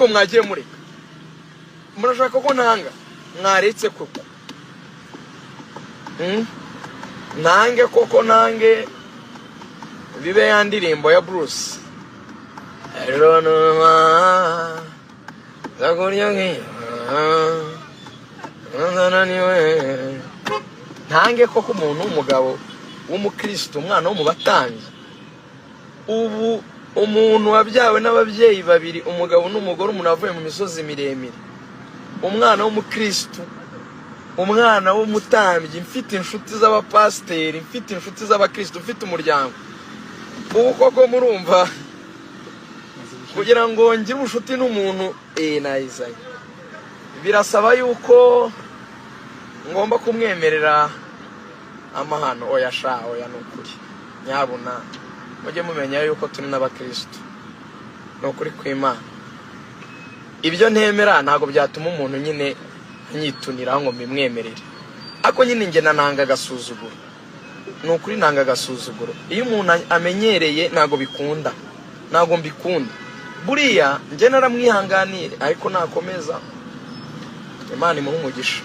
ariko mwagiye mureka murashaka ko ntanga mwaretse koko nange koko nange bibe ya ndirimbo ya Bruce Eronoma Zagoria ntange koko umuntu w'umugabo w'umukristo umwana wo mu batangi ubu umuntu wabyawe n'ababyeyi babiri umugabo n'umugore umuntu avuye mu misozi miremire umwana w'umukristo umwana w'umutambyi mfite inshuti z'abapasteri mfite inshuti z'abakristo mfite umuryango ubu koko murumva kugira ngo ngire ubushuti n'umuntu nayizaye birasaba yuko ngomba kumwemerera amahano oya nukuri nyabuna mujye mumenya yuko turi n'abakristo nukuri kw'Imana ibyo ntemera ntago byatuma umuntu nyine nyitunira ngo mbimwemerere ako nyine nge nanga gasuzuguro nukuri nanga gasuzuguro iyo umuntu amenyereye ntago bikunda ntago mbikunda buriya nge naramwihanganire ariko nakomeza Imana imuhe umugisha